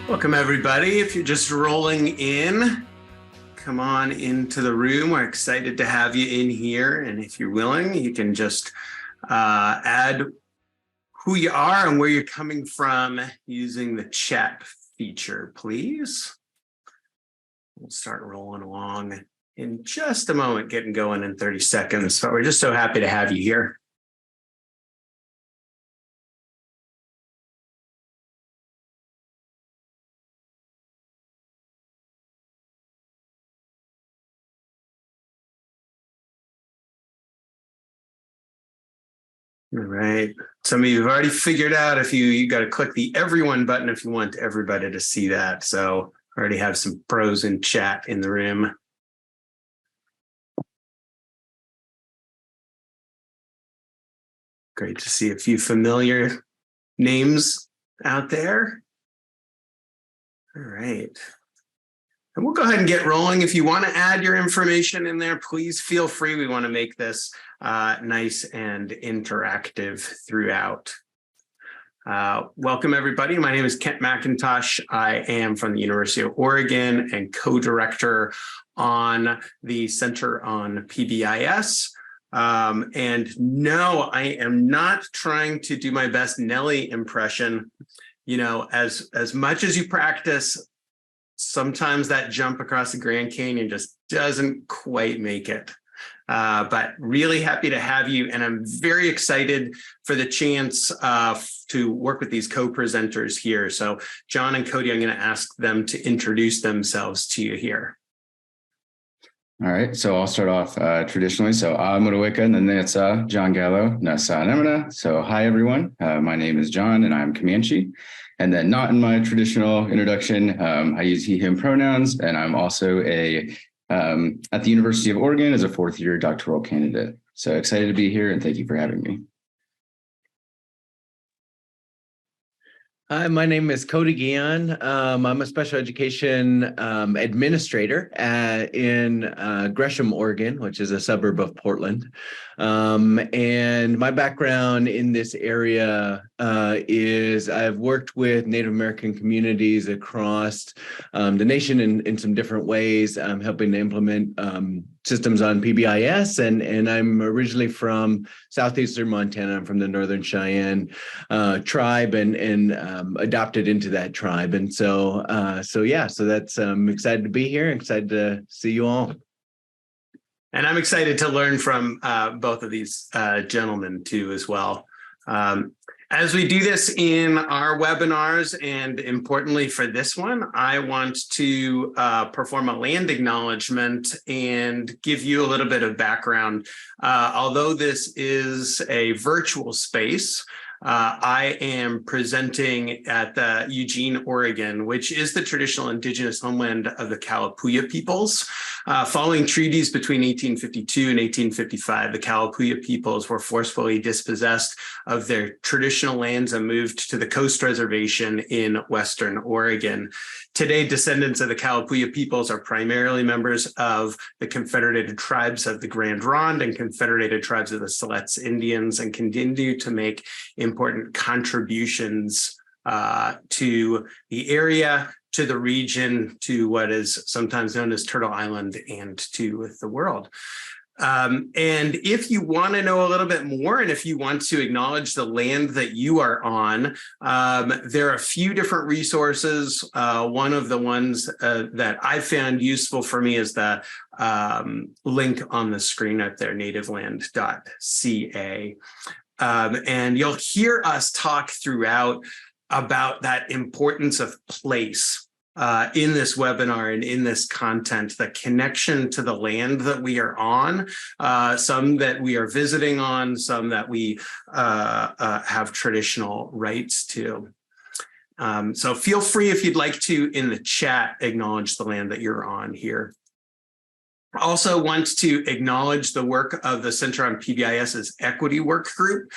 Welcome, everybody. If you're just rolling in, come on into the room. We're excited to have you in here. And if you're willing, you can just add who you are and where you're coming from using the chat feature, please. We'll start rolling along in just a moment, getting going in 30 seconds. But we're just so happy to have you here. All right. Some of you have already figured out if you got to click the everyone button if you want everybody to see that. So I already have some pros in chat in the room. Great to see a few familiar names out there. All right. And we'll go ahead and get rolling. If you want to add your information in there, please feel free. We want to make this nice and interactive throughout. Welcome, everybody. My name is Kent McIntosh. I am from the University of Oregon and co-director on the Center on PBIS. And no, I am not trying to do my best Nelly impression. You know, as much as you practice, sometimes that jump across the Grand Canyon just doesn't quite make it. But really happy to have you. And I'm very excited for the chance to work with these co-presenters here. So John and Cody, I'm going to ask them to introduce themselves to you here. All right, so I'll start off traditionally. So I'm Mudawika, and then that's John Gallo, Nasa Nemana. So hi, everyone. My name is John, and I'm Comanche. And then not in my traditional introduction, I use he, him pronouns, and I'm also at the University of Oregon as a fourth-year doctoral candidate. So excited to be here, and thank you for having me. Hi, my name is Cody Guion. I'm a special education administrator in Gresham, Oregon, which is a suburb of Portland. And my background in this area is I've worked with Native American communities across the nation in some different ways, helping to implement systems on PBIS, and I'm originally from southeastern Montana. I'm from the Northern Cheyenne tribe, and adopted into that tribe, and so that's I'm excited to be here. Excited to see you all. And I'm excited to learn from both of these gentlemen too, as well. As we do this in our webinars, and importantly for this one, I want to perform a land acknowledgement and give you a little bit of background. Although this is a virtual space, I am presenting at the Eugene, Oregon, which is the traditional indigenous homeland of the Kalapuya peoples. Following treaties between 1852 and 1855, the Kalapuya peoples were forcefully dispossessed of their traditional lands and moved to the Coast Reservation in Western Oregon. Today, descendants of the Kalapuya peoples are primarily members of the Confederated Tribes of the Grand Ronde and Confederated Tribes of the Siletz Indians, and continue to make important contributions to the area, to the region, to what is sometimes known as Turtle Island, and to the world. And if you want to know a little bit more, and if you want to acknowledge the land that you are on, there are a few different resources. One of the ones that I found useful for me is the link on the screen up there, nativeland.ca. And you'll hear us talk throughout about that importance of place in this webinar and in this content, the connection to the land that we are on, some that we are visiting on, some that we have traditional rights to. So feel free, if you'd like to, in the chat, acknowledge the land that you're on here. I also want to acknowledge the work of the Center on PBIS's Equity Work Group.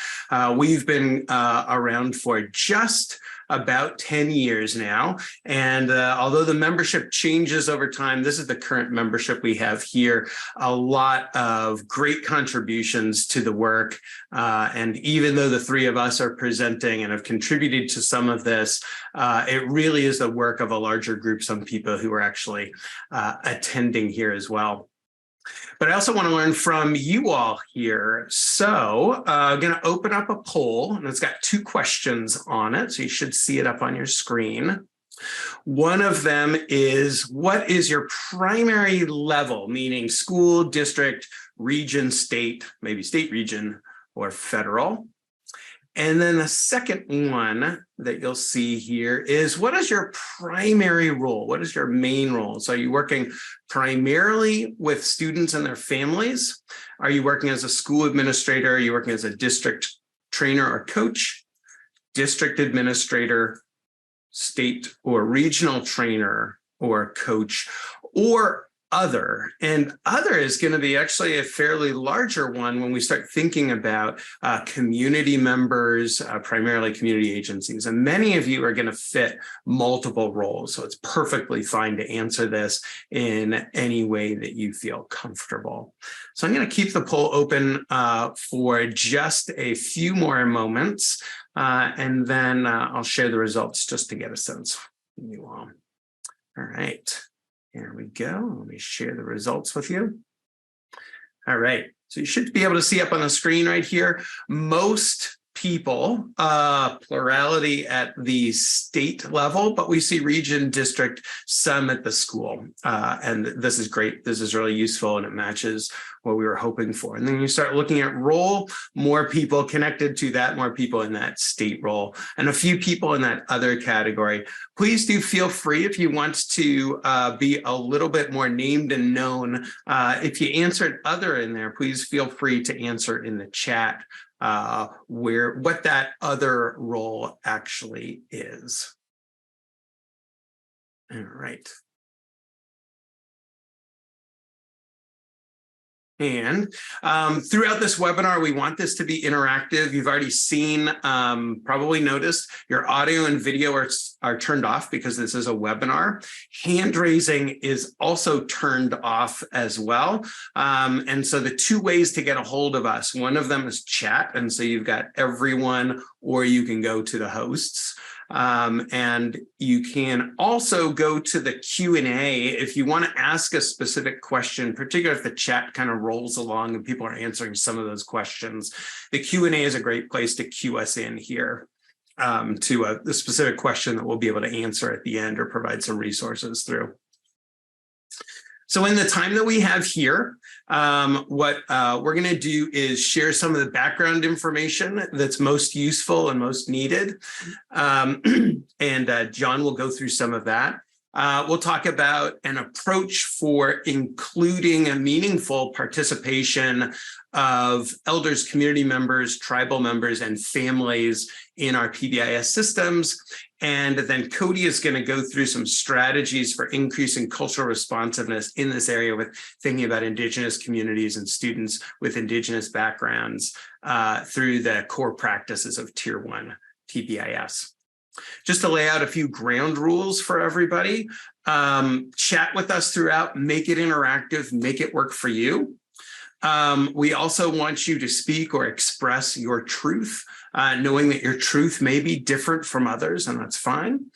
We've been around for just about 10 years now. And although the membership changes over time, this is the current membership we have here. A lot of great contributions to the work. And even though the three of us are presenting and have contributed to some of this, it really is the work of a larger group, some people who are actually attending here as well. But I also want to learn from you all here. So I'm going to open up a poll, and it's got 2 questions on it. So you should see it up on your screen. One of them is, what is your primary level, meaning school, district, region, state, maybe state, region, or federal? And then the second one that you'll see here is, what is your primary role? What is your main role? So are you working primarily with students and their families? Are you working as a school administrator? Are you working as a district trainer or coach, district administrator, state or regional trainer or coach, or other? And other is going to be actually a fairly larger one when we start thinking about community members, primarily community agencies. And many of you are going to fit multiple roles. So it's perfectly fine to answer this in any way that you feel comfortable. So I'm going to keep the poll open for just a few more moments. And then I'll share the results just to get a sense from you all. All right. Here we go. Let me share the results with you. All right. So you should be able to see up on the screen right here. Most people, plurality at the state level, but we see region, district, some at the school. And this is great. This is really useful, and it matches what we were hoping for. And then you start looking at role, more people connected to that, more people in that state role, and a few people in that other category. Please do feel free, if you want to be a little bit more named and known. If you answered other in there, please feel free to answer in the chat what that other role actually is. All right. And throughout this webinar, we want this to be interactive. You've already seen, probably noticed, your audio and video are turned off because this is a webinar. Hand raising is also turned off as well. And so the 2 ways to get a hold of us, one of them is chat. And so you've got everyone, or you can go to the hosts. And you can also go to the Q&A if you want to ask a specific question, particularly if the chat kind of rolls along and people are answering some of those questions. The Q&A is a great place to cue us in here to the specific question that we'll be able to answer at the end or provide some resources through. So in the time that we have here, what we're going to do is share some of the background information that's most useful and most needed. And John will go through some of that. We'll talk about an approach for including a meaningful participation of elders, community members, tribal members, and families in our PBIS systems. And then Cody is going to go through some strategies for increasing cultural responsiveness in this area with thinking about Indigenous communities and students with Indigenous backgrounds through the core practices of Tier 1 PBIS. Just to lay out a few ground rules for everybody, chat with us throughout, make it interactive, make it work for you. We also want you to speak or express your truth, knowing that your truth may be different from others, and that's fine.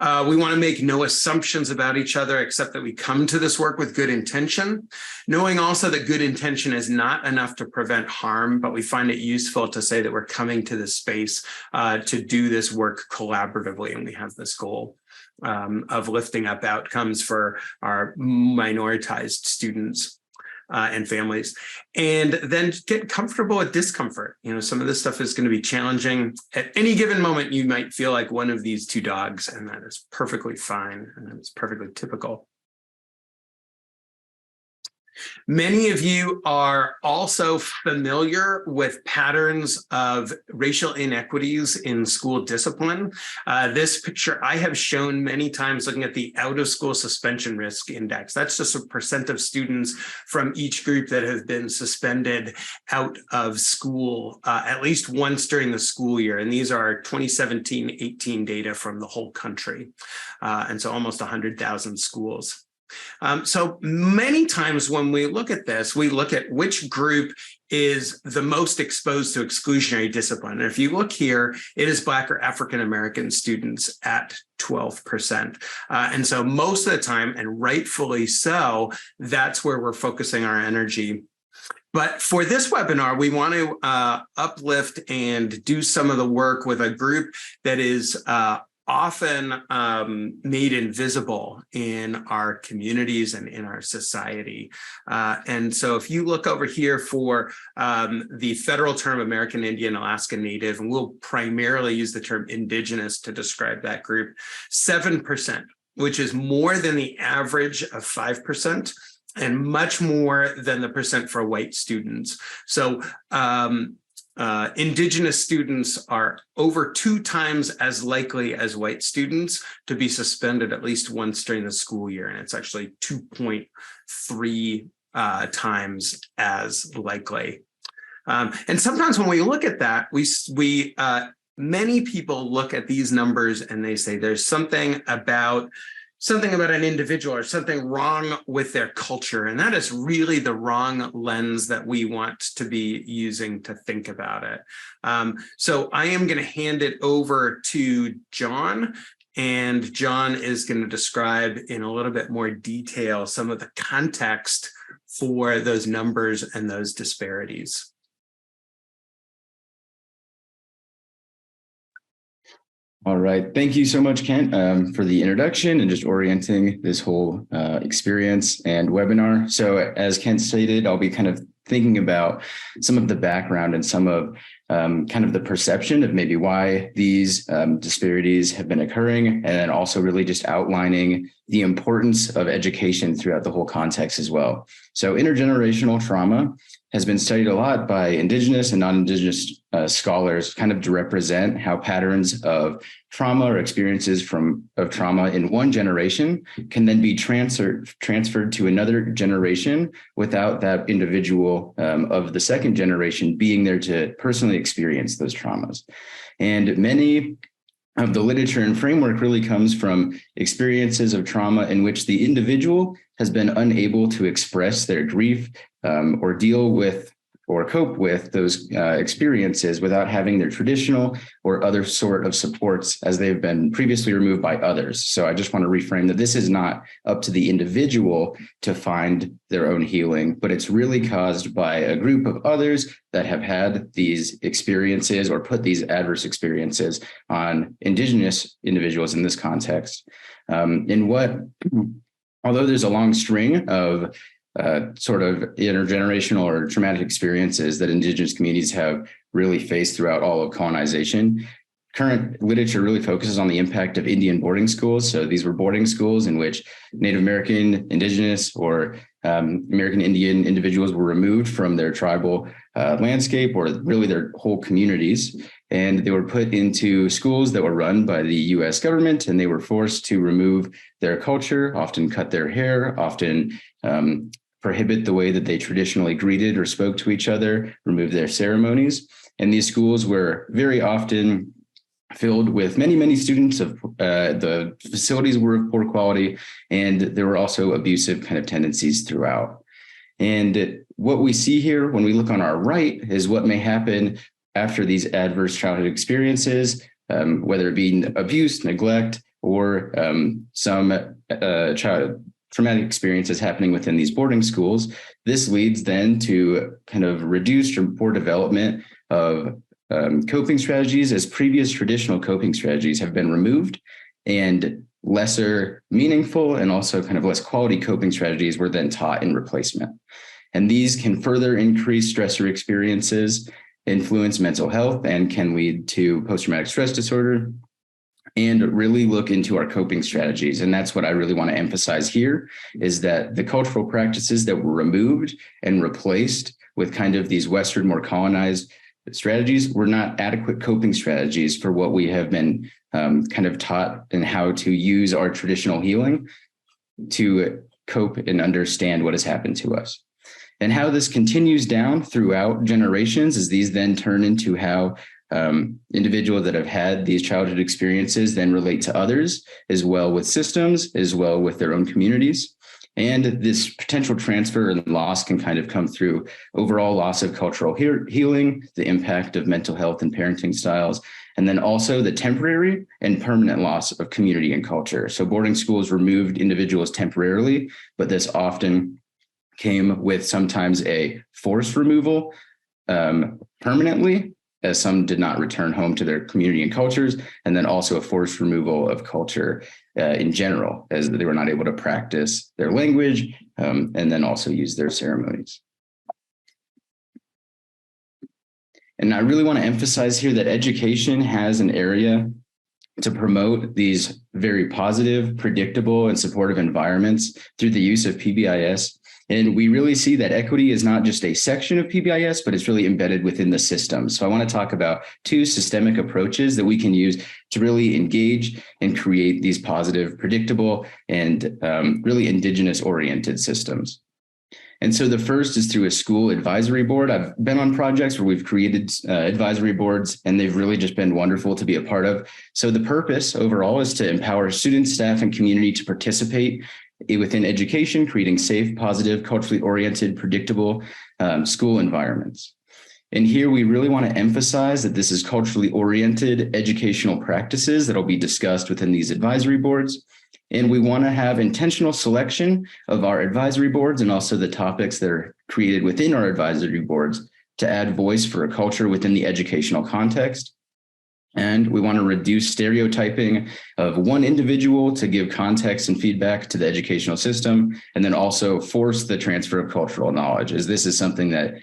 We want to make no assumptions about each other, except that we come to this work with good intention, knowing also that good intention is not enough to prevent harm, but we find it useful to say that we're coming to this space to do this work collaboratively, and we have this goal of lifting up outcomes for our minoritized students and families, and then get comfortable with discomfort. You know, some of this stuff is going to be challenging. At any given moment, you might feel like one of these 2 dogs, and that is perfectly fine, and it's perfectly typical. Many of you are also familiar with patterns of racial inequities in school discipline. This picture I have shown many times looking at the out-of-school suspension risk index. That's just a percent of students from each group that have been suspended out of school at least once during the school year. And these are 2017-18 data from the whole country. And so almost 100,000 schools. So many times when we look at this, we look at which group is the most exposed to exclusionary discipline. And if you look here, it is Black or African-American students at 12%. And so most of the time, and rightfully so, that's where we're focusing our energy. But for this webinar, we want to uplift and do some of the work with a group that is often made invisible in our communities and in our society. And so if you look over here for the federal term American Indian, Alaska Native, and we'll primarily use the term indigenous to describe that group, 7%, which is more than the average of 5%. And much more than the percent for white students. So indigenous students are over 2 times as likely as white students to be suspended at least once during the school year. And it's actually 2.3 times as likely. And sometimes when we look at that, many people look at these numbers and they say there's something about an individual or something wrong with their culture. And that is really the wrong lens that we want to be using to think about it. So I am going to hand it over to John, and John is going to describe in a little bit more detail some of the context for those numbers and those disparities. All right. Thank you so much, Kent, for the introduction and just orienting this whole experience and webinar. So as Kent stated, I'll be kind of thinking about some of the background and some of kind of the perception of maybe why these disparities have been occurring, and then also really just outlining the importance of education throughout the whole context as well. So intergenerational trauma has been studied a lot by indigenous and non-indigenous scholars kind of to represent how patterns of trauma or experiences of trauma in one generation can then be transferred to another generation without that individual of the second generation being there to personally experience those traumas. And many of the literature and framework really comes from experiences of trauma in which the individual has been unable to express their grief or deal with or cope with those experiences without having their traditional or other sort of supports as they've been previously removed by others. So I just want to reframe that this is not up to the individual to find their own healing, but it's really caused by a group of others that have had these experiences or put these adverse experiences on indigenous individuals in this context. Although there's a long string of sort of intergenerational or traumatic experiences that indigenous communities have really faced throughout all of colonization, current literature really focuses on the impact of Indian boarding schools. So these were boarding schools in which Native American, indigenous, or American Indian individuals were removed from their tribal landscape or really their whole communities. And they were put into schools that were run by the US government, and they were forced to remove their culture, often cut their hair, often prohibit the way that they traditionally greeted or spoke to each other, remove their ceremonies. And these schools were very often filled with many, many students. The facilities were of poor quality, and there were also abusive kind of tendencies throughout. And what we see here when we look on our right is what may happen after these adverse childhood experiences, whether it be abuse, neglect, or some traumatic experiences happening within these boarding schools. This leads then to kind of reduced or poor development of coping strategies, as previous traditional coping strategies have been removed, and lesser meaningful and also kind of less quality coping strategies were then taught in replacement. And these can further increase stressor experiences, influence mental health, and can lead to post-traumatic stress disorder and really look into our coping strategies. And that's what I really want to emphasize here, is that the cultural practices that were removed and replaced with kind of these Western, more colonized strategies were not adequate coping strategies for what we have been kind of taught in how to use our traditional healing to cope and understand what has happened to us. And how this continues down throughout generations is these then turn into how individuals that have had these childhood experiences then relate to others, as well with systems, as well with their own communities. And this potential transfer and loss can kind of come through overall loss of cultural healing, the impact of mental health and parenting styles, and then also the temporary and permanent loss of community and culture. So boarding schools removed individuals temporarily, but this often came with sometimes a forced removal permanently, as some did not return home to their community and cultures, and then also a forced removal of culture in general, as they were not able to practice their language and then also use their ceremonies. And I really want to emphasize here that education has an area to promote these very positive, predictable, and supportive environments through the use of PBIS. And we really see that equity is not just a section of PBIS, but it's really embedded within the system. So I want to talk about two systemic approaches that we can use to really engage and create these positive, predictable, and really indigenous oriented systems. And so the first is through a school advisory board. I've been on projects where we've created advisory boards, and they've really just been wonderful to be a part of. So the purpose overall is to empower students, staff, and community to participate within education, creating safe, positive, culturally oriented, predictable school environments. And here we really want to emphasize that this is culturally oriented educational practices that will be discussed within these advisory boards. And we want to have intentional selection of our advisory boards and also the topics that are created within our advisory boards to add voice for a culture within the educational context. And we want to reduce stereotyping of one individual to give context and feedback to the educational system, and then also force the transfer of cultural knowledge, as this is something that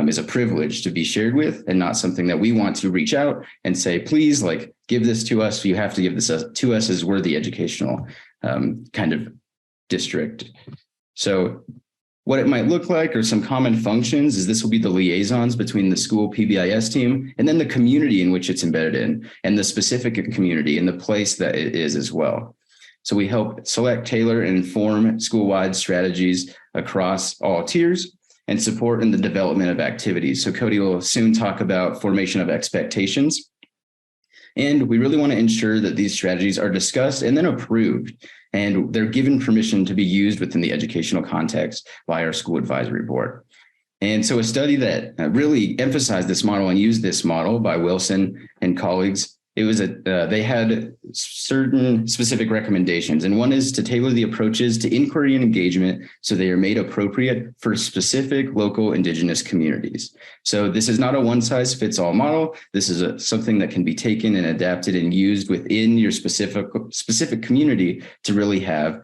is a privilege to be shared with and not something that we want to reach out and say, please, like, give this to us. You have to give this to us as we're the educational kind of district. So what it might look like, or some common functions, is this will be the liaisons between the school PBIS team and then the community in which it's embedded in, and the specific community and the place that it is as well. So we help select, tailor, and inform school-wide strategies across all tiers and support in the development of activities. So Cody will soon talk about formation of expectations. And we really want to ensure that these strategies are discussed and then approved, and they're given permission to be used within the educational context by our school advisory board. And so a study that really emphasized this model and used this model by Wilson and colleagues, it was they had certain specific recommendations. And one is to tailor the approaches to inquiry and engagement so they are made appropriate for specific local indigenous communities. So this is not a one-size-fits-all model. This is something that can be taken and adapted and used within your specific community to really have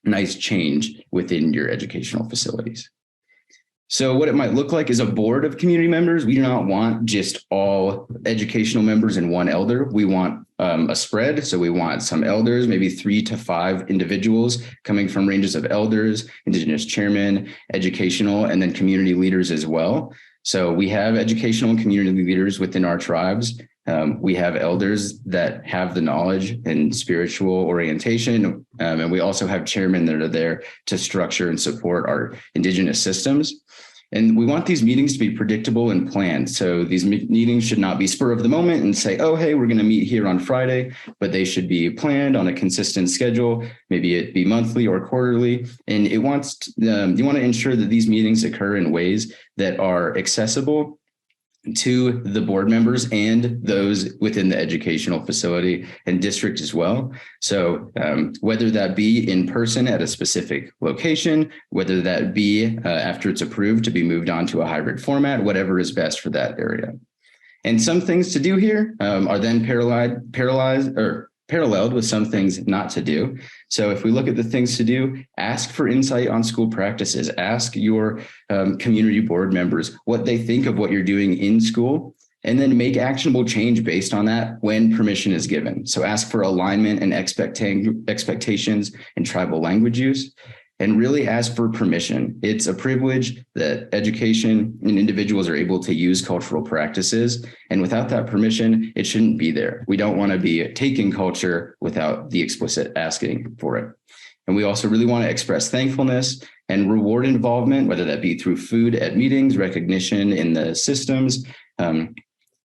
nice change within your educational facilities. So what it might look like is a board of community members. We do not want just all educational members and one elder. We want a spread. So we want some elders, maybe 3 to 5 individuals coming from ranges of elders, indigenous chairmen, educational, and then community leaders as well. So we have educational and community leaders within our tribes. We have elders that have the knowledge and spiritual orientation. And we also have chairmen that are there to structure and support our indigenous systems. And we want these meetings to be predictable and planned. So these meetings should not be spur of the moment and say, oh, hey, we're going to meet here on Friday, but they should be planned on a consistent schedule. Maybe it be monthly or quarterly. And you want to ensure that these meetings occur in ways that are accessible to the board members and those within the educational facility and district as well. So whether that be in person at a specific location, whether that be after it's approved to be moved on to a hybrid format, whatever is best for that area. And some things to do here are then paralleled with some things not to do. So if we look at the things to do, ask for insight on school practices, ask your community board members what they think of what you're doing in school, And then make actionable change based on that when permission is given. So ask for alignment and expectations in tribal language use, and really ask for permission. It's a privilege that education and individuals are able to use cultural practices. And without that permission, it shouldn't be there. We don't want to be taking culture without the explicit asking for it. And we also really want to express thankfulness and reward involvement, whether that be through food at meetings, recognition in the systems,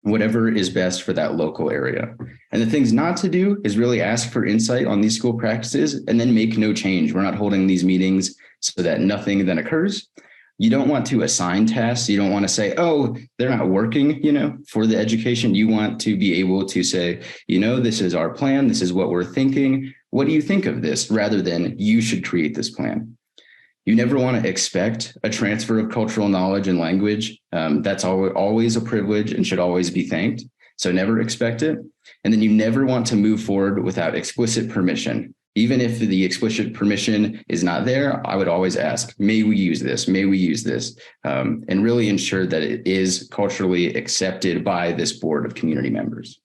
whatever is best for that local area. And the things not to do is really ask for insight on these school practices and then make no change. We're not holding these meetings so that nothing then occurs. You don't want to assign tasks. You don't want to say, oh, they're not working, for the education. You want to be able to say, this is our plan. This is what we're thinking. What do you think of this? Rather than you should create this plan. You never want to expect a transfer of cultural knowledge and language. That's always a privilege and should always be thanked. So never expect it. And then you never want to move forward without explicit permission. Even if the explicit permission is not there, I would always ask, may we use this? May we use this? And really ensure that it is culturally accepted by this board of community members.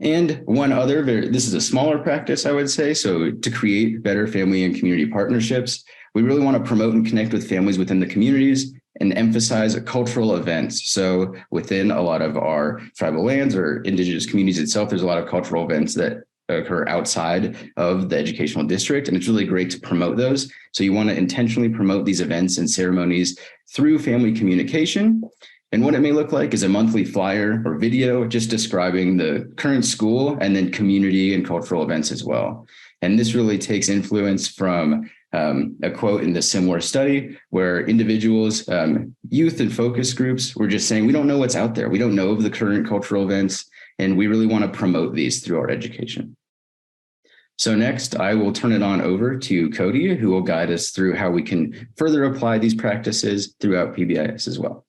And one other, this is a smaller practice, I would say. So to create better family and community partnerships, we really want to promote and connect with families within the communities and emphasize cultural events. So within a lot of our tribal lands or indigenous communities itself, there's a lot of cultural events that occur outside of the educational district. And it's really great to promote those. So you want to intentionally promote these events and ceremonies through family communication. And what it may look like is a monthly flyer or video just describing the current school and then community and cultural events as well. And this really takes influence from a quote in the similar study where individuals, youth and focus groups were just saying, we don't know what's out there. We don't know of the current cultural events, and we really want to promote these through our education. So next, I will turn it on over to Cody, who will guide us through how we can further apply these practices throughout PBIS as well.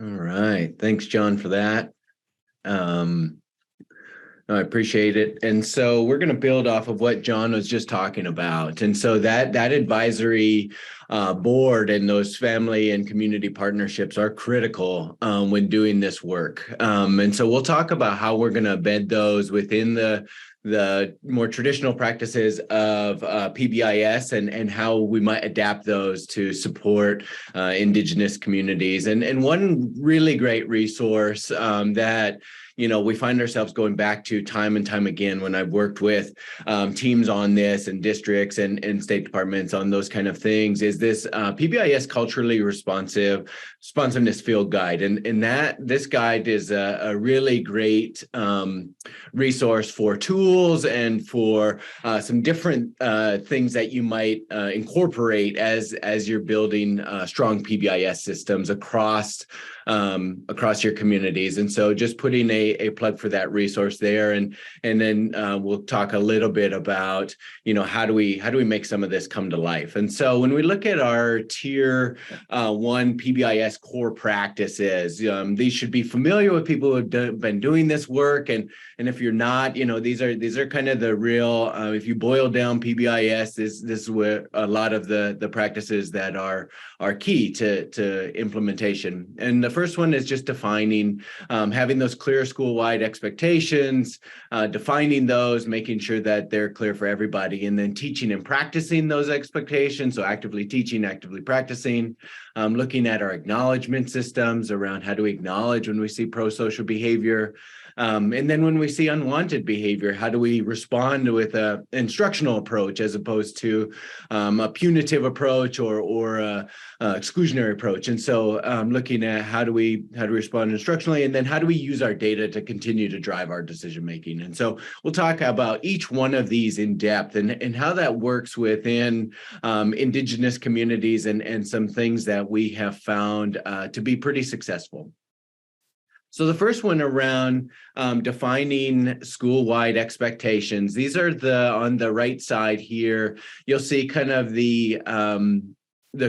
All right. Thanks, John, for that. I appreciate it. And so we're going to build off of what John was just talking about. And so that advisory board and those family and community partnerships are critical when doing this work. And so we'll talk about how we're going to embed those within the more traditional practices of PBIS and how we might adapt those to support indigenous communities. And one really great resource that we find ourselves going back to time and time again when I've worked with teams on this and districts and state departments on those kind of things is this PBIS culturally responsiveness field guide. And that this guide is a really great resource for tools and for some different things that you might incorporate as you're building strong PBIS systems across your communities. And so just putting a plug for that resource there. And then we'll talk a little bit about, how do we make some of this come to life? And so when we look at our tier 1 PBIS core practices, these should be familiar with people who have been doing this work. And if you're not, these are kind of the real, if you boil down PBIS, this is where a lot of the practices that are key to implementation. And the first one is just defining, having those clear school-wide expectations, defining those, making sure that they're clear for everybody, and then teaching and practicing those expectations. So actively teaching, actively practicing, looking at our acknowledgement systems around how do we acknowledge when we see pro-social behavior. And then when we see unwanted behavior, how do we respond with an instructional approach as opposed to a punitive approach or a exclusionary approach? And so looking at how do we respond instructionally, and then how do we use our data to continue to drive our decision making? And so we'll talk about each one of these in depth and how that works within indigenous communities and some things that we have found to be pretty successful. So the first one around defining school-wide expectations. These are on the right side here. You'll see kind of the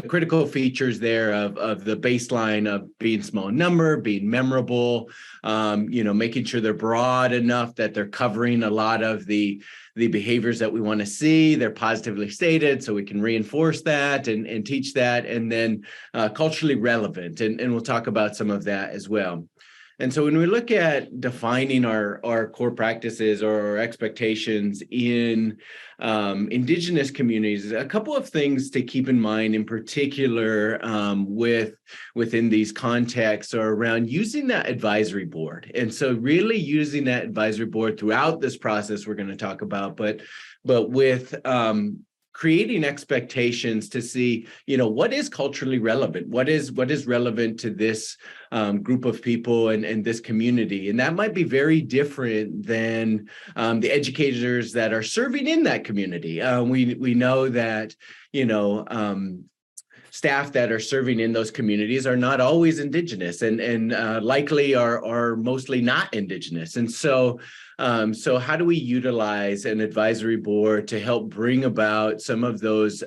critical features there of the baseline of being small in number, being memorable, making sure they're broad enough that they're covering a lot of the the behaviors that we want to see, they're positively stated, so we can reinforce that and teach that, and then culturally relevant, and we'll talk about some of that as well. And so when we look at defining our core practices or our expectations in indigenous communities, a couple of things to keep in mind in particular within these contexts are around using that advisory board. And so really using that advisory board throughout this process we're going to talk about, but with creating expectations to see, what is culturally relevant, what is relevant to this group of people and this community. And that might be very different than the educators that are serving in that community. We know that, staff that are serving in those communities are not always indigenous and likely are mostly not indigenous. And so how do we utilize an advisory board to help bring about some of those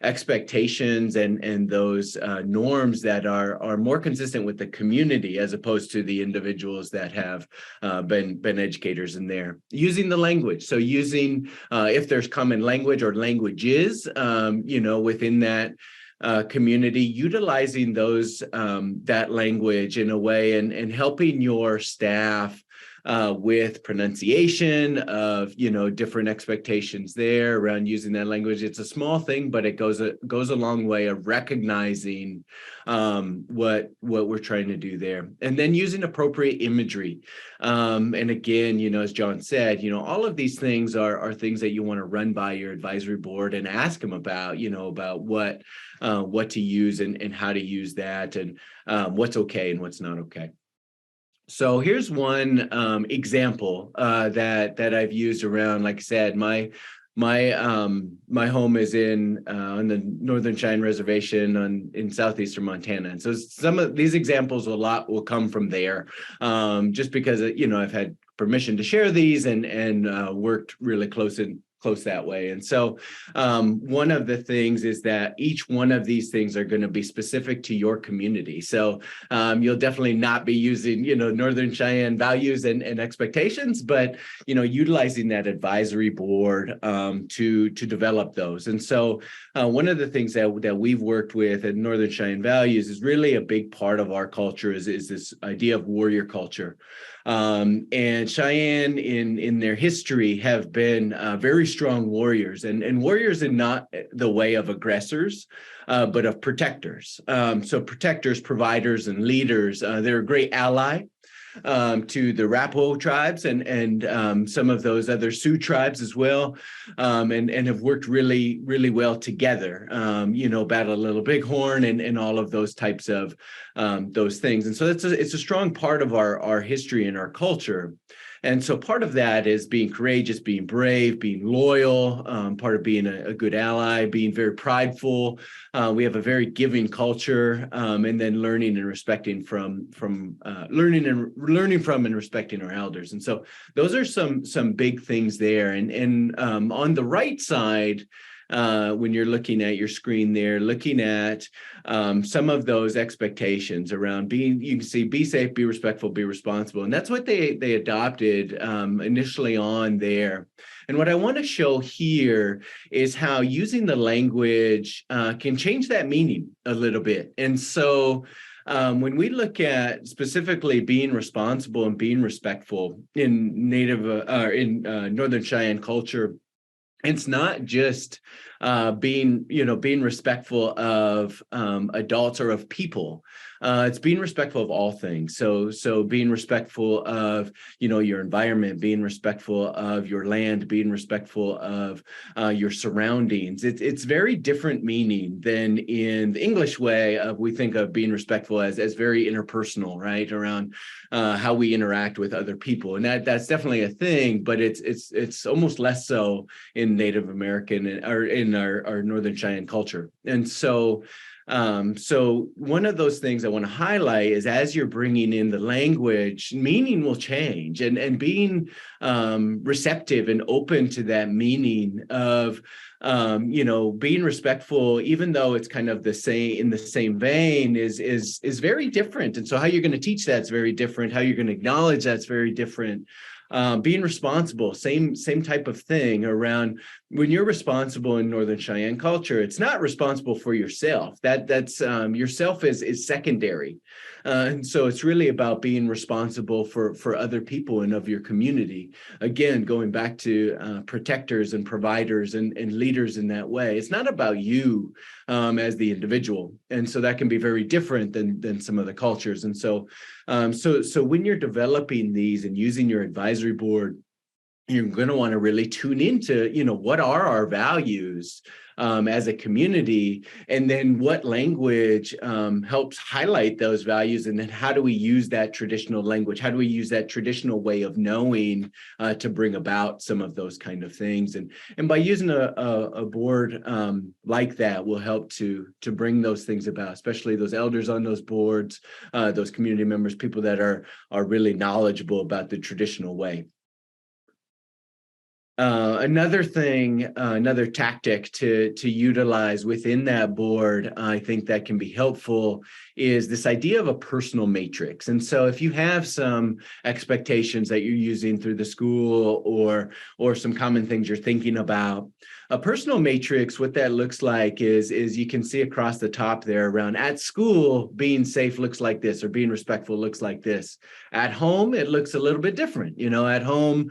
expectations and those norms that are more consistent with the community as opposed to the individuals that have been educators in there? Using the language. So using if there's common language or languages, within that community, utilizing those that language in a way and helping your staff with pronunciation of different expectations there around using that language. It's a small thing, but it goes a long way of recognizing what we're trying to do there, and then using appropriate imagery. And again, as John said, all of these things are things that you want to run by your advisory board and ask them about, about what to use and how to use that, and what's okay and what's not okay. So here's one example that I've used around. Like I said, my home is on the Northern Cheyenne Reservation in southeastern Montana, and so some of these examples will come from there, just because I've had permission to share these and worked really close that way. And so one of the things is that each one of these things are going to be specific to your community. So you'll definitely not be using, Northern Cheyenne values and expectations, but, utilizing that advisory board to develop those. And so one of the things that we've worked with at Northern Cheyenne Values is really a big part of our culture is this idea of warrior culture. And Cheyenne in their history have been very strong warriors, and warriors in not the way of aggressors, but of protectors. So protectors, providers, and leaders, they're a great ally to the Arapaho tribes and some of those other Sioux tribes as well, and have worked really, really well together, Battle of Little Bighorn and all of those types of those things. And so it's a strong part of our history and our culture. And so part of that is being courageous, being brave, being loyal, part of being a good ally, being very prideful. We have a very giving culture, and then learning and respecting from learning from and respecting our elders. And so those are some big things there. And on the right side, when you're looking at your screen there, looking at some of those expectations around you can see, be safe, be respectful, be responsible. And that's what they adopted initially on there. And what I want to show here is how using the language can change that meaning a little bit. And so when we look at specifically being responsible and being respectful in Northern Cheyenne culture, it's not just being respectful of adults or of people. It's being respectful of all things. So being respectful of, your environment, being respectful of your land, being respectful of your surroundings. It's very different meaning than in the English way of we think of being respectful as very interpersonal, right? Around how we interact with other people. And that's definitely a thing, but it's almost less so in Native American or in our Northern Cheyenne culture. And so one of those things I want to highlight is as you're bringing in the language, meaning will change, and being receptive and open to that meaning of being respectful, even though it's kind of in the same vein, is very different. And so how you're going to teach that's very different. How you're going to acknowledge that's very different. Being responsible, same type of thing around when you're responsible in Northern Cheyenne culture, it's not responsible for yourself. That's yourself is secondary. And so it's really about being responsible for other people and of your community. Again, going back to protectors and providers and leaders in that way. It's not about you as the individual. And so that can be very different than some of the cultures. And so when you're developing these and using your advisory board, you're going to want to really tune into, what are our values as a community, and then what language helps highlight those values, and then how do we use that traditional language? How do we use that traditional way of knowing to bring about some of those kind of things? And by using a board like that will help to bring those things about, especially those elders on those boards, those community members, people that are really knowledgeable about the traditional way. Another thing, another tactic to utilize within that board, I think that can be helpful, is this idea of a personal matrix. And so if you have some expectations that you're using through the school or some common things you're thinking about, a personal matrix, what that looks like is you can see across the top there around at school, being safe looks like this, or being respectful looks like this. At home, it looks a little bit different. At home,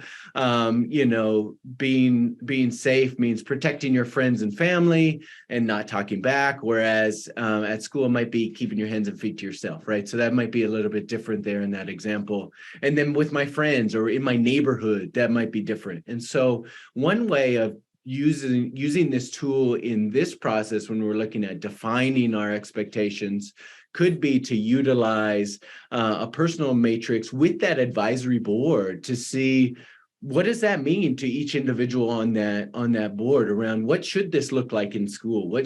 being safe means protecting your friends and family and not talking back. Whereas at school, it might be keeping your hands and feet to yourself, right? So that might be a little bit different there in that example. And then with my friends or in my neighborhood, that might be different. And so one way of using this tool in this process when we're looking at defining our expectations could be to utilize a personal matrix with that advisory board to see what does that mean to each individual on that board around what should this look like in school? What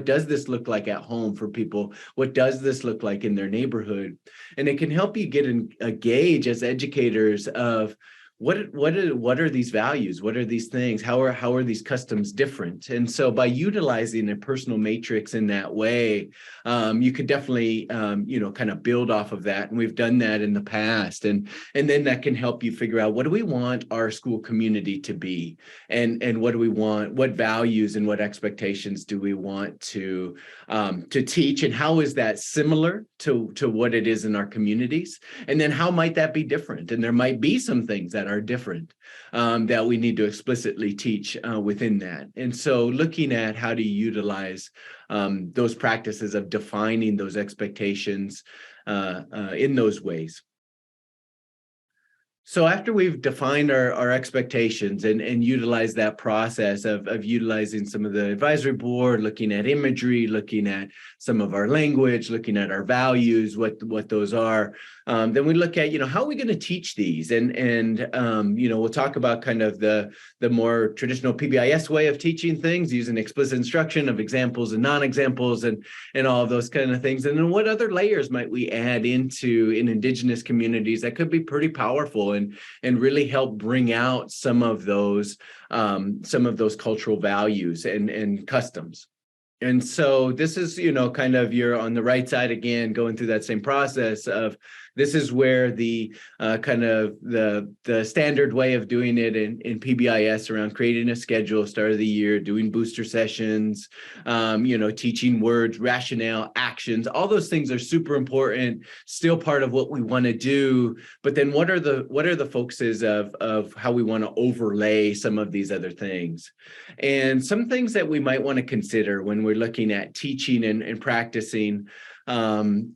does this look like at home for people? What does this look like in their neighborhood? And it can help you get a gauge as educators of what are these values? What are these things? How are these customs different? And so by utilizing a personal matrix in that way, you could definitely kind of build off of that. And we've done that in the past. And then that can help you figure out, what do we want our school community to be? And what do we want? What values and what expectations do we want to teach? And how is that similar to what it is in our communities? And then how might that be different? And there might be some things that are different that we need to explicitly teach within that. And so looking at how to utilize those practices of defining those expectations in those ways. So after we've defined our expectations and utilize that process of utilizing some of the advisory board, looking at imagery, looking at some of our language, looking at our values, what those are, then we look at, how are we going to teach these? And we'll talk about kind of the more traditional PBIS way of teaching things, using explicit instruction of examples and non-examples and all of those kind of things. And then what other layers might we add in indigenous communities that could be pretty powerful and really help bring out some of those cultural values and customs. And so this is, kind of you're on the right side again, going through that same process of this is where the kind of the standard way of doing it in PBIS around creating a schedule, start of the year, doing booster sessions, teaching words, rationale, actions, all those things are super important, still part of what we want to do. But then what are the focuses of how we want to overlay some of these other things? And some things that we might want to consider when we're looking at teaching and practicing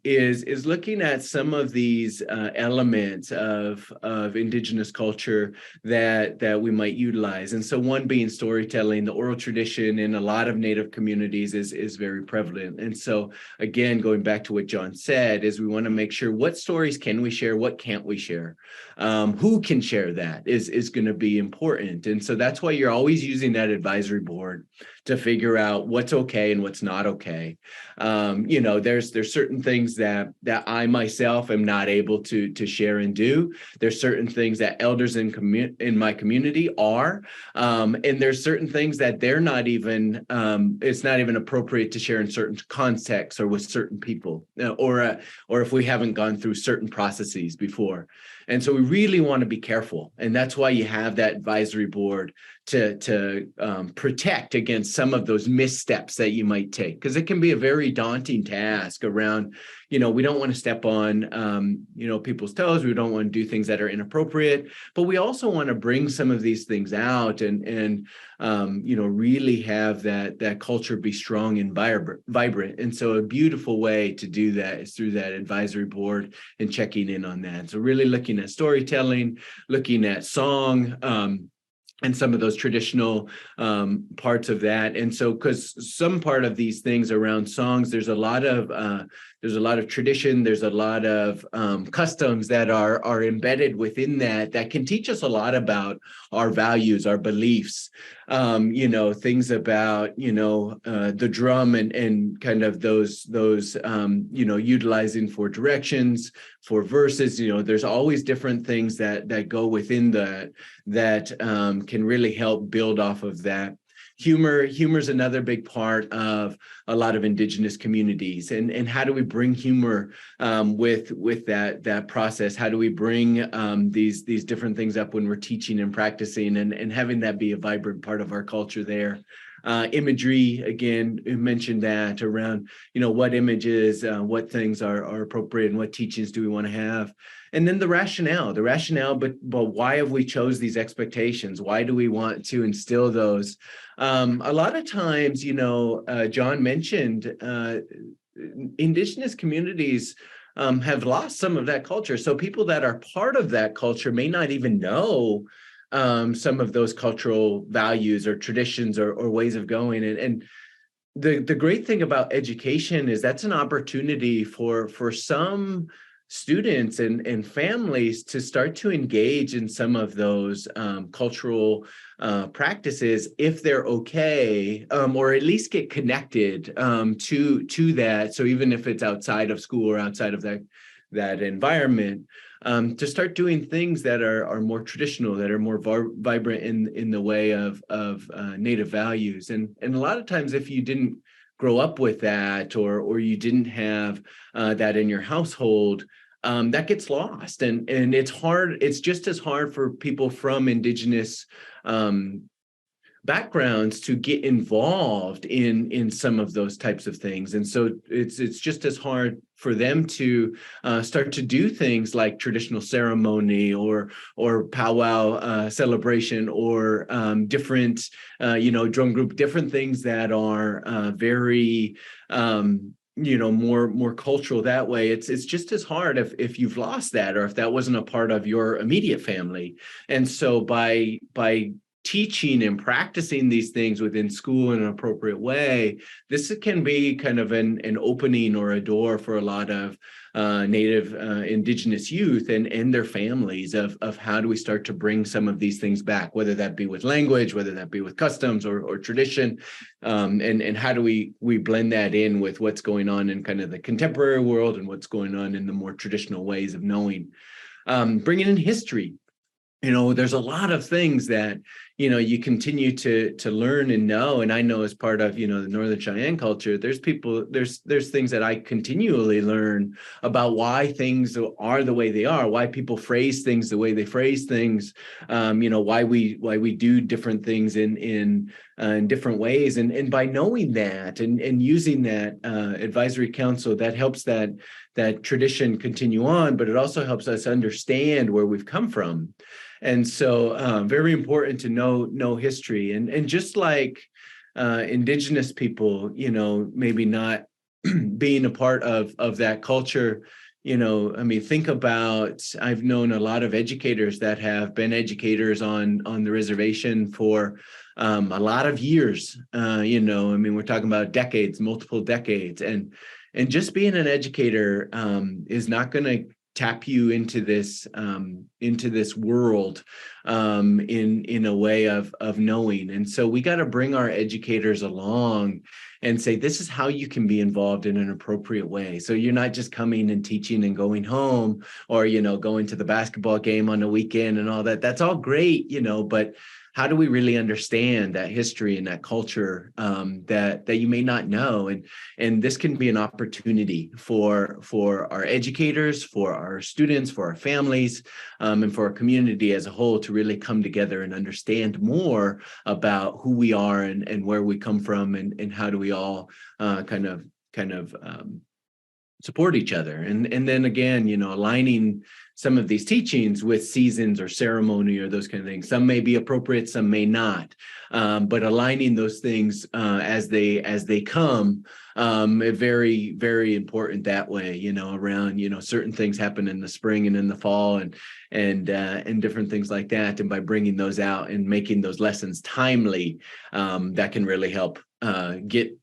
is looking at some of these elements of indigenous culture that we might utilize. And so one being storytelling. The oral tradition in a lot of Native communities is very prevalent. And so again, going back to what John said, is we want to make sure what stories can we share, what can't we share? Who can share that is going to be important. And so that's why you're always using that advisory board to figure out what's okay and what's not okay. There's certain things that I myself am not able to share and do. There's certain things that elders in my community are, and there's certain things that they're not even. It's not even appropriate to share in certain contexts or with certain people, or if we haven't gone through certain processes before. And so we really want to be careful. And that's why you have that advisory board to protect against some of those missteps that you might take, because it can be a very daunting task around, we don't want to step on, people's toes. We don't want to do things that are inappropriate, but we also want to bring some of these things out and really have that culture be strong and vibrant. And so a beautiful way to do that is through that advisory board and checking in on that. So really looking at storytelling, looking at song, and some of those traditional parts of that. And so, because some part of these things around songs, there's a lot of tradition, there's a lot of customs that are embedded within that can teach us a lot about our values, our beliefs, things about, the drum and kind of those utilizing for directions, for verses. There's always different things that go within that can really help build off of that. Humor is another big part of a lot of indigenous communities, and how do we bring humor with that process? How do we bring these different things up when we're teaching and practicing, and having that be a vibrant part of our culture there? Imagery, again, you mentioned that around, what images, what things are appropriate, and what teachings do we want to have? And then the rationale, but why have we chose these expectations? Why do we want to instill those? A lot of times, John mentioned indigenous communities have lost some of that culture. So people that are part of that culture may not even know some of those cultural values or traditions or ways of going. And the great thing about education is that's an opportunity for some students and families to start to engage in some of those cultural practices, if they're okay, or at least get connected to that. So even if it's outside of school or outside of that environment, to start doing things that are more traditional, that are more vibrant in the way of Native values. And a lot of times, if you didn't grow up with that, or you didn't have that in your household, that gets lost. And it's hard. It's just as hard for people from indigenous backgrounds to get involved in some of those types of things. And so it's just as hard for them to start to do things like traditional ceremony or powwow celebration, or different drum group, different things that are very more cultural that way. It's just as hard if you've lost that, or if that wasn't a part of your immediate family. And so by teaching and practicing these things within school in an appropriate way, this can be kind of an opening or a door for a lot of Native indigenous youth and their families of how do we start to bring some of these things back, whether that be with language, whether that be with customs or tradition, and how do we blend that in with what's going on in kind of the contemporary world and what's going on in the more traditional ways of knowing. Bringing in history. There's a lot of things that, you continue to learn and know. And I know as part of, the Northern Cheyenne culture, there's things that I continually learn about why things are the way they are, why people phrase things the way they phrase things, why we do different things in different ways. And by knowing that and using that advisory council, that helps that tradition continue on, but it also helps us understand where we've come from. And so very important to know history. And just like indigenous people, maybe not being a part of that culture, think about, I've known a lot of educators that have been educators on the reservation for a lot of years. We're talking about decades, multiple decades. And just being an educator is not going to tap you into this world in a way of knowing. And so we got to bring our educators along and say, this is how you can be involved in an appropriate way. So you're not just coming and teaching and going home, or going to the basketball game on the weekend and all that. That's all great, but how do we really understand that history and that culture that you may not know? And this can be an opportunity for our educators, for our students, for our families, and for our community as a whole to really come together and understand more about who we are and where we come from, and how do we all kind of support each other. And then again, aligning some of these teachings with seasons or ceremony or those kind of things. Some may be appropriate, some may not. But aligning those things as they come, very, very important that way, around, certain things happen in the spring and in the fall and different things like that. And by bringing those out and making those lessons timely, that can really help get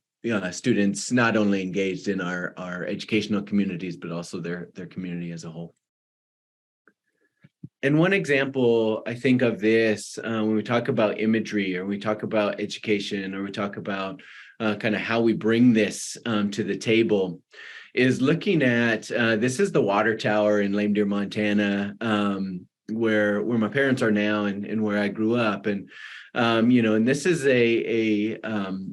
students not only engaged in our educational communities, but also their community as a whole. And one example I think of this when we talk about imagery, or we talk about education, or we talk about kind of how we bring this to the table, is looking at this is the water tower in Lame Deer, Montana, where my parents are now and where I grew up. And and this is a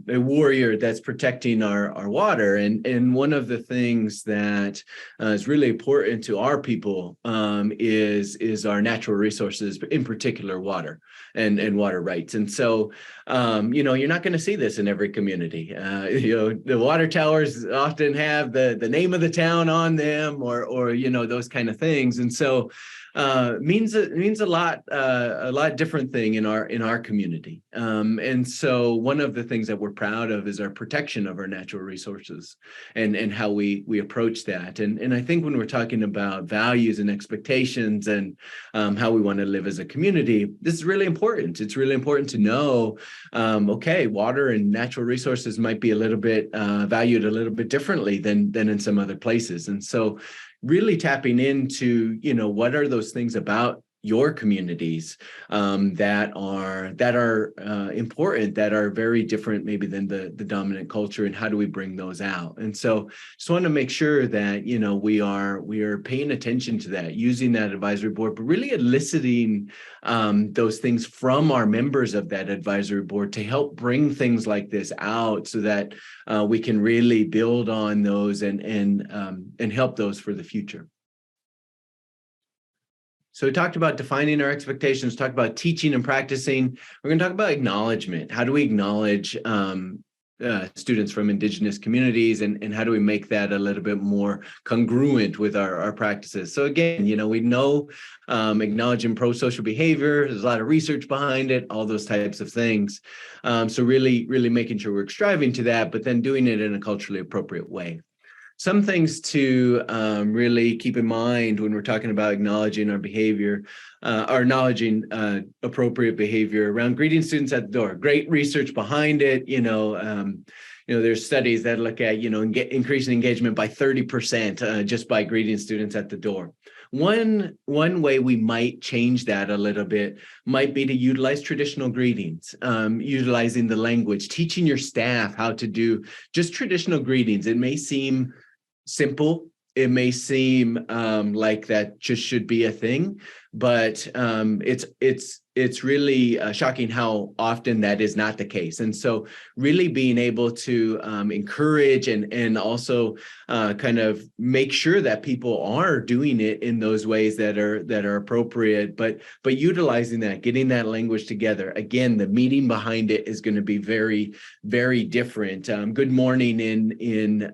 warrior that's protecting our water. And one of the things that is really important to our people is our natural resources, in particular water and water rights. And so, you're not going to see this in every community. The water towers often have the name of the town on them, or those kind of things. And so means a lot different thing in our community. And so one of the things that we're proud of is our protection of our natural resources and how we approach that. And I think when we're talking about values and expectations and how we want to live as a community, this is really important. It's really important to know, okay, water and natural resources might be a little bit valued a little bit differently than in some other places. And so really tapping into, what are those things about your communities that are important, that are very different maybe than the dominant culture, and how do we bring those out? And so just want to make sure that we are paying attention to that, using that advisory board, but really eliciting those things from our members of that advisory board to help bring things like this out, so that we can really build on those and help those for the future. So we talked about defining our expectations, talked about teaching and practicing. We're going to talk about acknowledgement. How do we acknowledge students from indigenous communities, and how do we make that a little bit more congruent with our practices? So again, we know acknowledging pro-social behavior, there's a lot of research behind it, all those types of things. So really, really making sure we're striving to that, but then doing it in a culturally appropriate way. Some things to really keep in mind when we're talking about acknowledging our behavior, or acknowledging appropriate behavior around greeting students at the door. Great research behind it. There's studies that look at, increasing engagement by 30% just by greeting students at the door. One way we might change that a little bit might be to utilize traditional greetings, utilizing the language, teaching your staff how to do just traditional greetings. It may seem simple. It may seem like that just should be a thing, but it's really shocking how often that is not the case. And so really being able to encourage and also kind of make sure that people are doing it in those ways that are appropriate, but utilizing that, getting that language together. Again, the meaning behind it is going to be very, very different. Good morning in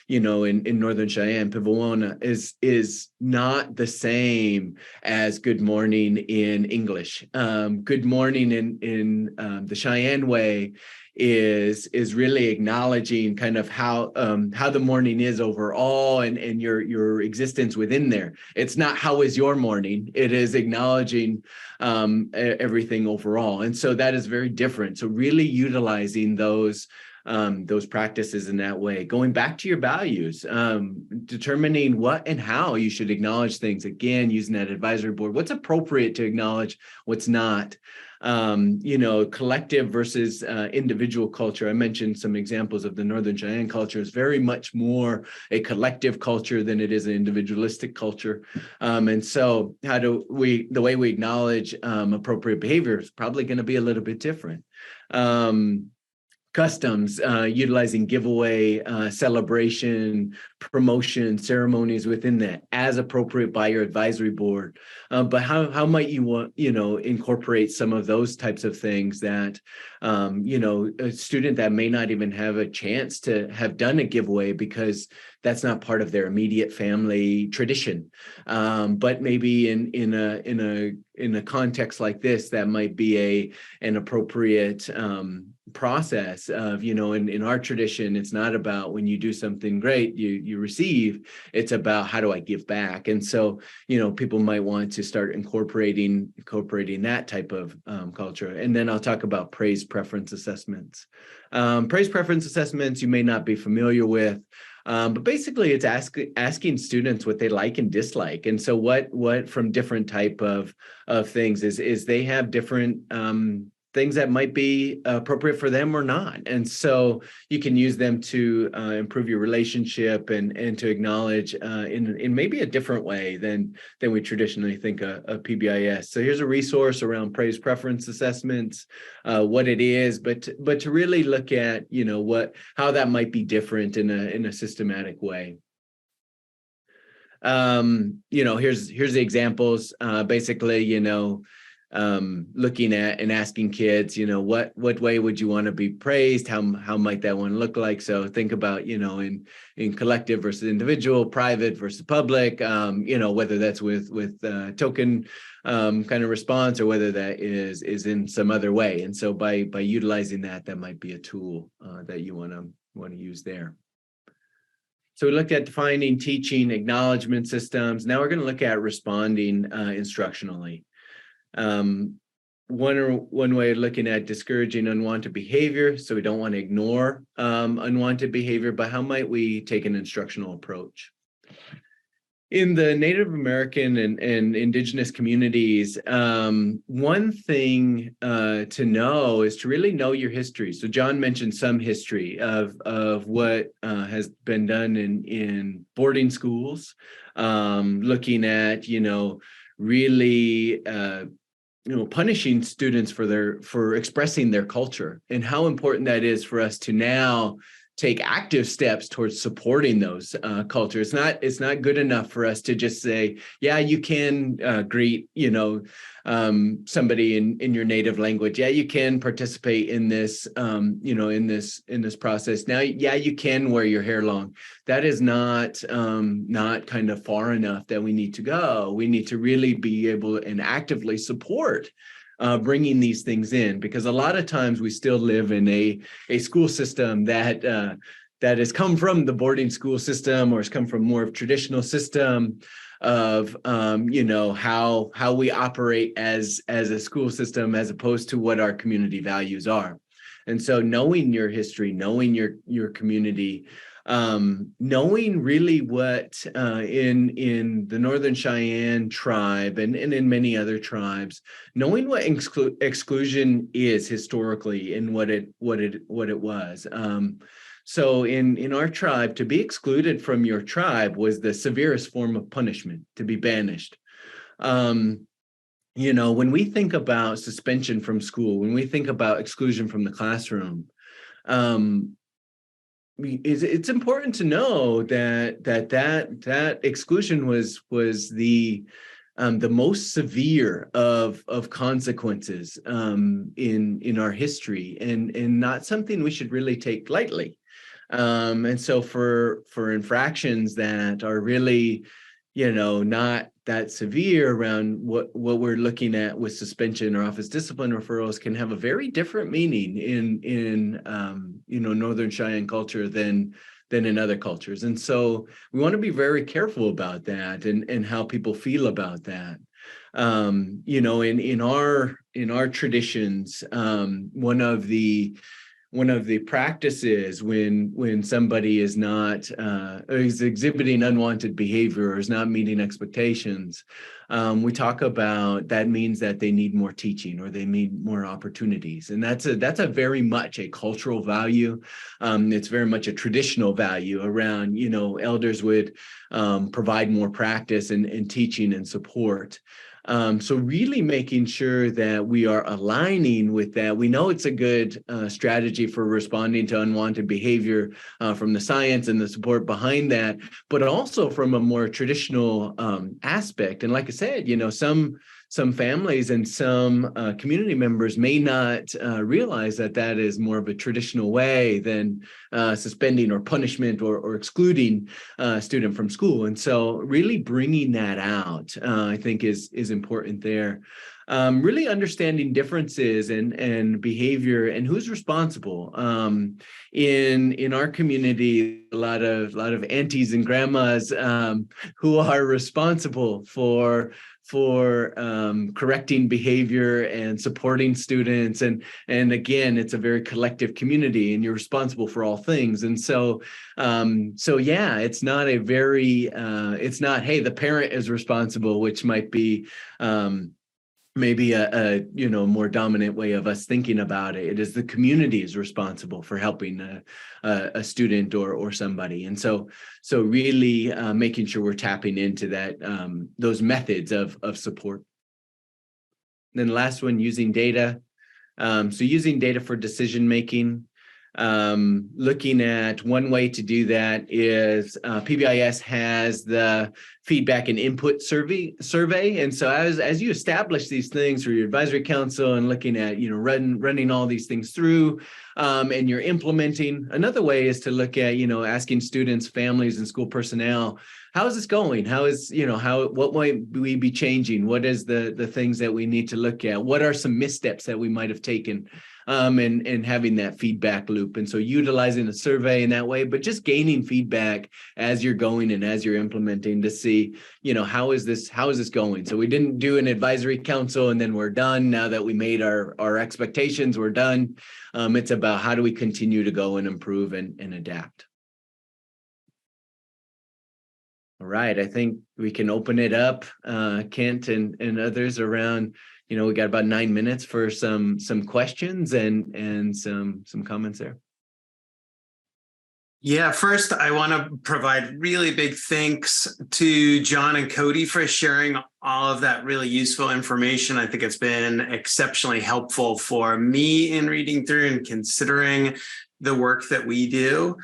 Northern Cheyenne, Pivawona is not the same as good morning in English. Good morning in the Cheyenne way is really acknowledging kind of how the morning is overall and your existence within there. It's not how is your morning. It is acknowledging everything overall. And so that is very different. So really utilizing those practices in that way, going back to your values, determining what and how you should acknowledge things. Again, using that advisory board, what's appropriate to acknowledge, what's not. collective versus individual culture. I mentioned some examples of the Northern Cheyenne culture is very much more a collective culture than it is an individualistic culture. And so the way we acknowledge appropriate behavior is probably going to be a little bit different. Customs, utilizing giveaway, celebration, promotion, ceremonies within that as appropriate by your advisory board. But how might you incorporate some of those types of things that, a student that may not even have a chance to have done a giveaway because that's not part of their immediate family tradition. But maybe in a context like this, that might be an appropriate process of, in our tradition, it's not about when you do something great, you receive, it's about how do I give back? And so, people might want to start incorporating that type of culture. And then I'll talk about praise preference assessments. Praise preference assessments you may not be familiar with. But basically, it's asking students what they like and dislike. And so what from different type of things is they have different things that might be appropriate for them or not. And so you can use them to improve your relationship and to acknowledge in maybe a different way than we traditionally think of PBIS. So here's a resource around praise preference assessments, what it is, but to really look at, how that might be different in a systematic way. Here's the examples. Basically, looking at and asking kids, what way would you want to be praised? How might that one look like? So think about, in collective versus individual, private versus public, whether that's with token kind of response or whether that is in some other way. And so by utilizing that might be a tool that you want to use there. So we looked at defining, teaching, acknowledgement systems. Now we're going to look at responding instructionally. One way of looking at discouraging unwanted behavior. So we don't want to ignore unwanted behavior, but how might we take an instructional approach? In the Native American and indigenous communities, one thing to know is to really know your history. So John mentioned some history of what has been done in boarding schools, looking at, really punishing students for expressing their culture and how important that is for us to now take active steps towards supporting those cultures. It's not good enough for us to just say, yeah, you can greet, somebody in your native language. Yeah, you can participate in this, in this process. Now, yeah, you can wear your hair long. That is not kind of far enough that we need to go. We need to really be able and actively support bringing these things in, because a lot of times we still live in a school system that has come from the boarding school system or has come from more of traditional system of how we operate as a school system as opposed to what our community values are. And so knowing your history, knowing your community, knowing really what in the Northern Cheyenne tribe and in many other tribes, knowing what exclusion is historically and what it was. So in our tribe, to be excluded from your tribe was the severest form of punishment, to be banished. When we think about suspension from school, when we think about exclusion from the classroom, it's important to know that exclusion was the most severe of consequences in our history, and not something we should really take lightly. And so for infractions that are really, not that severe around what we're looking at with suspension or office discipline referrals can have a very different meaning in Northern Cheyenne culture than in other cultures. And so we want to be very careful about that and how people feel about that. In our traditions, one of the the practices when somebody is not is exhibiting unwanted behavior or is not meeting expectations, we talk about that means that they need more teaching or they need more opportunities, and that's a very much a cultural value. It's very much a traditional value around, elders would provide more practice and teaching and support. So really making sure that we are aligning with that. We know it's a good strategy for responding to unwanted behavior from the science and the support behind that, but also from a more traditional aspect. And like I said, some families and some community members may not realize that is more of a traditional way than suspending or punishment or excluding a student from school. And so really bringing that out, I think is important there. Really understanding differences and behavior and who's responsible. In our community, a lot of aunties and grandmas who are responsible for correcting behavior and supporting students. And again, it's a very collective community and you're responsible for all things. And so yeah, it's not it's not, hey, the parent is responsible, which might be maybe a more dominant way of us thinking about it. It is the community is responsible for helping a student or somebody. And so really making sure we're tapping into that, those methods of support. Then the last one, using data. So using data for decision making. Looking at one way to do that is PBIS has the feedback and input survey. And so as you establish these things through your advisory council and looking at, running all these things through, and you're implementing, another way is to look at, asking students, families, and school personnel, how is this going? What might we be changing? What is the things that we need to look at? What are some missteps that we might have taken? And having that feedback loop. And so utilizing a survey in that way, but just gaining feedback as you're going and as you're implementing to see, how is this going? So we didn't do an advisory council and then we're done. Now that we made our expectations, we're done. It's about how do we continue to go and improve and adapt. All right, I think we can open it up, Kent and others around. We got about 9 minutes for some questions and some comments there. Yeah, first, I want to provide really big thanks to John and Cody for sharing all of that really useful information. I think it's been exceptionally helpful for me in reading through and considering the work that we do.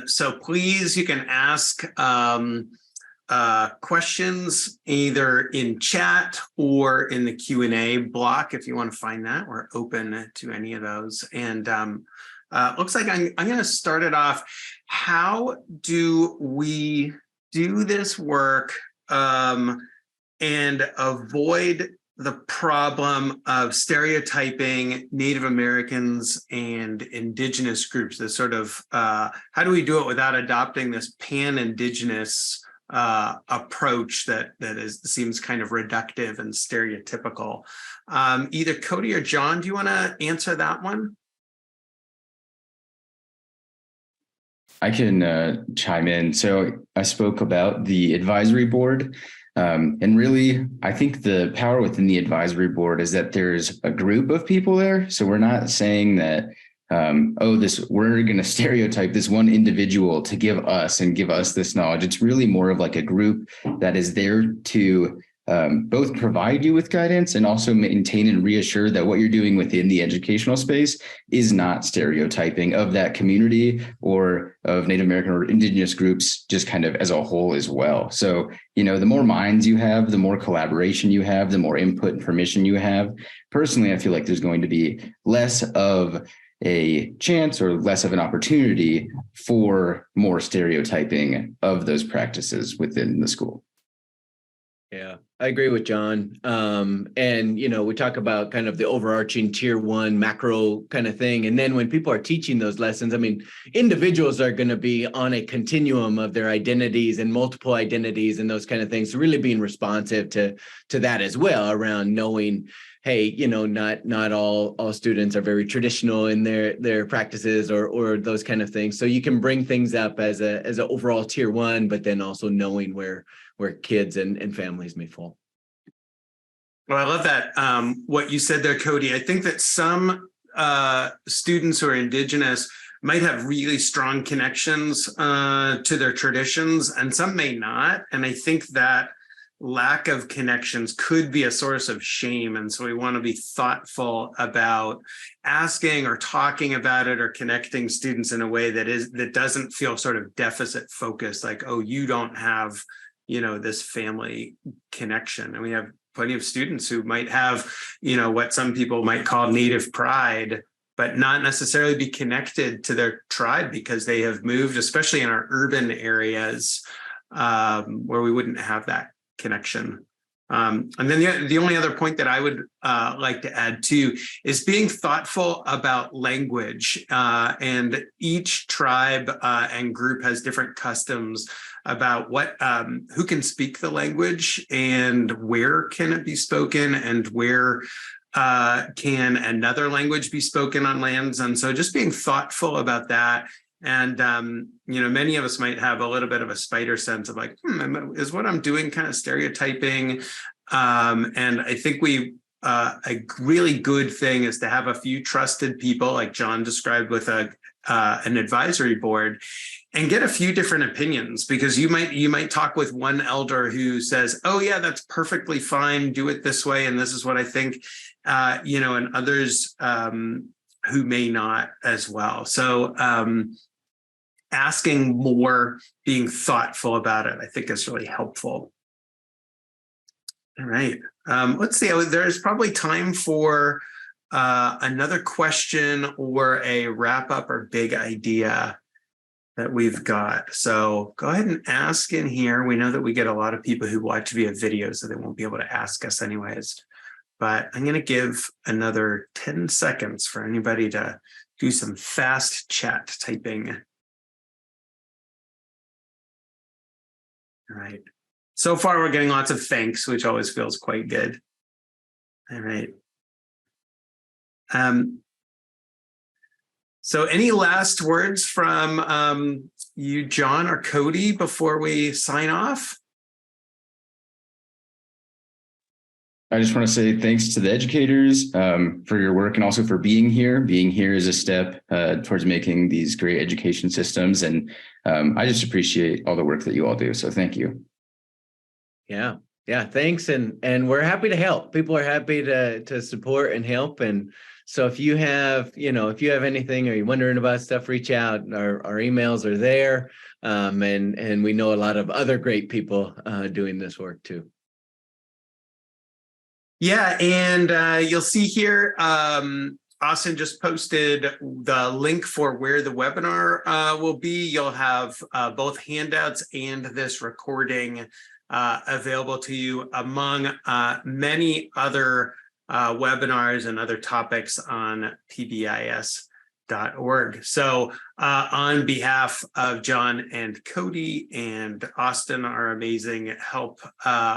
So please, you can ask questions either in chat or in the Q&A block. If you want to find that, we're open to any of those. And looks like I'm going to start it off. How do we do this work and avoid the problem of stereotyping Native Americans and indigenous groups? This sort of, how do we do it without adopting this pan-indigenous approach that seems kind of reductive and stereotypical? Either Cody or John, do you want to answer that one? I can chime in. So I spoke about the advisory board. And really, I think the power within the advisory board is that there's a group of people there. So we're not saying that, we're going to stereotype this one individual to give us this knowledge. It's really more of like a group that is there to both provide you with guidance and also maintain and reassure that what you're doing within the educational space is not stereotyping of that community or of Native American or indigenous groups, just kind of as a whole as well. So, the more minds you have, the more collaboration you have, the more input and permission you have. Personally, I feel like there's going to be less of a chance or less of an opportunity for more stereotyping of those practices within the school. Yeah, I agree with John. And, we talk about kind of the overarching tier one macro kind of thing. And then when people are teaching those lessons, individuals are going to be on a continuum of their identities and multiple identities and those kind of things. So really being responsive to that as well, around knowing hey, not all students are very traditional in their practices or those kind of things. So you can bring things up as an overall tier one, but then also knowing where kids and families may fall. Well, I love that. What you said there, Cody. I think that some students who are indigenous might have really strong connections to their traditions, and some may not. And I think that lack of connections could be a source of shame. And so we want to be thoughtful about asking or talking about it or connecting students in a way that doesn't feel sort of deficit focused, like, oh, you don't have, this family connection. And we have plenty of students who might have, what some people might call native pride, but not necessarily be connected to their tribe because they have moved, especially in our urban areas, where we wouldn't have that connection. And then the only other point that I would like to add too is being thoughtful about language. And each tribe and group has different customs about who can speak the language and where can it be spoken and where can another language be spoken on lands. And so just being thoughtful about that. And, many of us might have a little bit of a spider sense of like, is what I'm doing kind of stereotyping? And I think a really good thing is to have a few trusted people like John described with an advisory board and get a few different opinions, because you might talk with one elder who says, oh yeah, that's perfectly fine. Do it this way. And this is what I think, and others who may not as well. So, asking more, being thoughtful about it, I think is really helpful. All right. Let's see. There's probably time for another question or a wrap up or big idea that we've got. So go ahead and ask in here. We know that we get a lot of people who watch via video, so they won't be able to ask us anyways. But I'm going to give another 10 seconds for anybody to do some fast chat typing. All right. So far, we're getting lots of thanks, which always feels quite good. All right. So any last words from you, John or Cody, before we sign off? I just want to say thanks to the educators for your work and also for being here. Being here is a step towards making these great education systems. And I just appreciate all the work that you all do. So thank you. Yeah. Thanks. And we're happy to help. People are happy to support and help. And so if you have anything or you're wondering about stuff, reach out. Our emails are there. And we know a lot of other great people doing this work too. Yeah, and you'll see here, Austin just posted the link for where the webinar will be. You'll have both handouts and this recording available to you among many other webinars and other topics on PBIS.org. So on behalf of John and Cody and Austin, our amazing help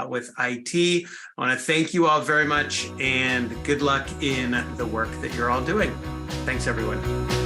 with IT, I want to thank you all very much and good luck in the work that you're all doing. Thanks, everyone.